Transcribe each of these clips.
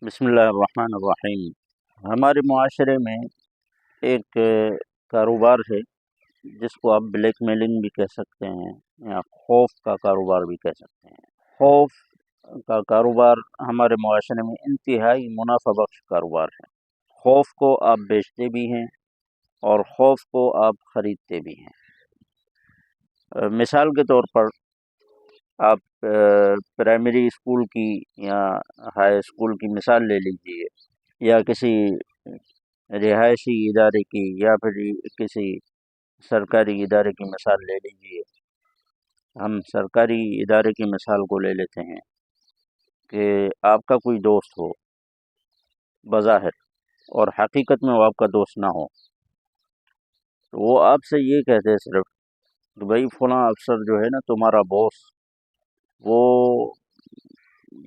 بسم اللہ الرحمن الرحیم۔ ہمارے معاشرے میں ایک کاروبار ہے جس کو آپ بلیک میلنگ بھی کہہ سکتے ہیں یا خوف کا کاروبار بھی کہہ سکتے ہیں۔ خوف کا کاروبار ہمارے معاشرے میں انتہائی منافع بخش کاروبار ہے۔ خوف کو آپ بیچتے بھی ہیں اور خوف کو آپ خریدتے بھی ہیں۔ مثال کے طور پر آپ پرائمری اسکول کی یا ہائی اسکول کی مثال لے لیجئے، یا کسی رہائشی ادارے کی یا پھر کسی سرکاری ادارے کی مثال لے لیجئے۔ ہم سرکاری ادارے کی مثال کو لے لیتے ہیں کہ آپ کا کوئی دوست ہو بظاہر، اور حقیقت میں وہ آپ کا دوست نہ ہو، تو وہ آپ سے یہ کہتے ہیں صرف کہ بھائی فلاں افسر جو ہے نا تمہارا باس، وہ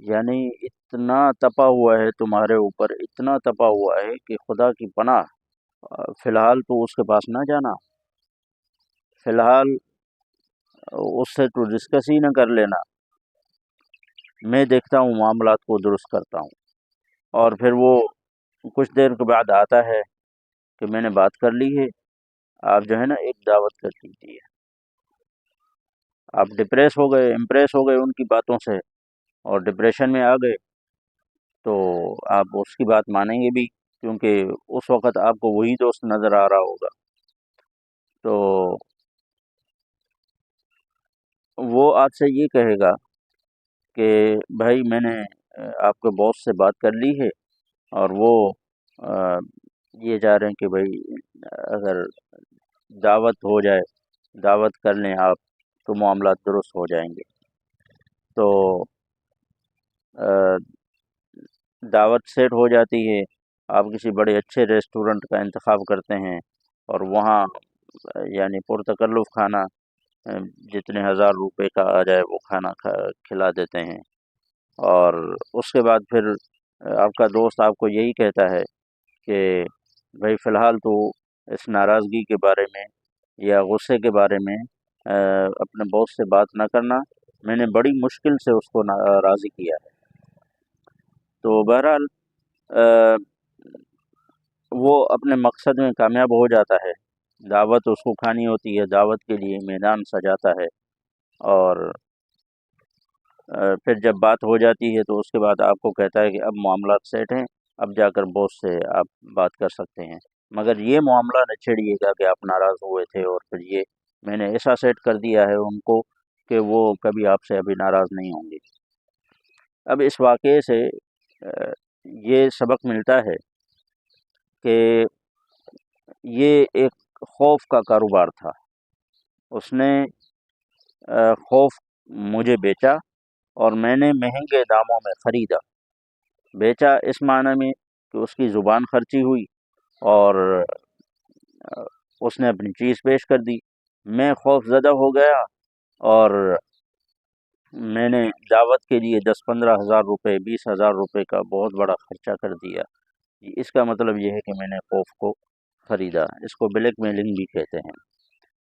یعنی اتنا تپا ہوا ہے تمہارے اوپر، اتنا تپا ہوا ہے کہ خدا کی پناہ، فی الحال تو اس کے پاس نہ جانا، فی الحال اس سے تو ڈسکس ہی نہ کر لینا، میں دیکھتا ہوں معاملات کو درست کرتا ہوں۔ اور پھر وہ کچھ دیر کے بعد آتا ہے کہ میں نے بات کر لی ہے، آپ جو ہے نا ایک دعوت کر دیجیے۔ آپ ڈپریس ہو گئے، امپریس ہو گئے ان کی باتوں سے اور ڈپریشن میں آ گئے، تو آپ اس کی بات مانیں گے بھی، کیونکہ اس وقت آپ کو وہی دوست نظر آ رہا ہوگا۔ تو وہ آپ سے یہ کہے گا کہ بھائی میں نے آپ کے باس سے بات کر لی ہے، اور وہ یہ چاہ رہے ہیں کہ بھائی اگر دعوت ہو جائے، دعوت کر لیں آپ، تو معاملات درست ہو جائیں گے۔ تو دعوت سیٹ ہو جاتی ہے، آپ کسی بڑے اچھے ریسٹورنٹ کا انتخاب کرتے ہیں اور وہاں یعنی پرتکلف کھانا، جتنے ہزار روپے کا آ جائے وہ کھانا کھلا دیتے ہیں، اور اس کے بعد پھر آپ کا دوست آپ کو یہی کہتا ہے کہ بھائی فی الحال تو اس ناراضگی کے بارے میں یا غصے کے بارے میں اپنے باس سے بات نہ کرنا، میں نے بڑی مشکل سے اس کو راضی کیا ہے۔ تو بہرحال وہ اپنے مقصد میں کامیاب ہو جاتا ہے، دعوت اس کو کھانی ہوتی ہے، دعوت کے لیے میدان سجاتا ہے، اور پھر جب بات ہو جاتی ہے تو اس کے بعد آپ کو کہتا ہے کہ اب معاملات سیٹ ہیں، اب جا کر باس سے آپ بات کر سکتے ہیں، مگر یہ معاملہ نہ چھیڑیے گا کہ آپ ناراض ہوئے تھے اور پھر یہ میں نے ایسا سیٹ کر دیا ہے ان کو کہ وہ کبھی آپ سے ابھی ناراض نہیں ہوں گے۔ اب اس واقعے سے یہ سبق ملتا ہے کہ یہ ایک خوف کا کاروبار تھا، اس نے خوف مجھے بیچا اور میں نے مہنگے داموں میں خریدا۔ بیچا اس معنی میں کہ اس کی زبان خرچی ہوئی اور اس نے اپنی چیز پیش کر دی، میں خوف زدہ ہو گیا اور میں نے دعوت کے لیے 10-15 ہزار روپے، 20 ہزار روپے کا بہت بڑا خرچہ کر دیا۔ اس کا مطلب یہ ہے کہ میں نے خوف کو خریدا، اس کو بلیک میلنگ بھی کہتے ہیں۔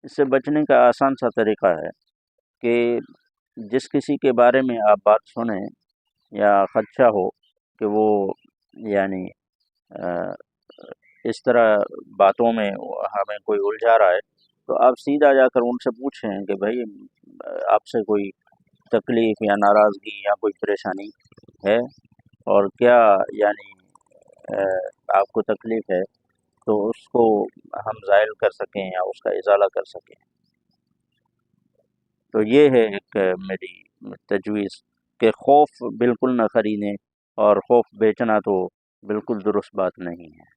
اس سے بچنے کا آسان سا طریقہ ہے کہ جس کسی کے بارے میں آپ بات سنیں یا خدشہ ہو کہ وہ یعنی اس طرح باتوں میں ہمیں کوئی الجھا رہا ہے، تو آپ سیدھا جا کر ان سے پوچھیں کہ بھائی آپ سے کوئی تکلیف یا ناراضگی یا کوئی پریشانی ہے، اور کیا یعنی آپ کو تکلیف ہے، تو اس کو ہم زائل کر سکیں یا اس کا ازالہ کر سکیں۔ تو یہ ہے ایک میری تجویز کہ خوف بالکل نہ خریدیں، اور خوف بیچنا تو بالکل درست بات نہیں ہے۔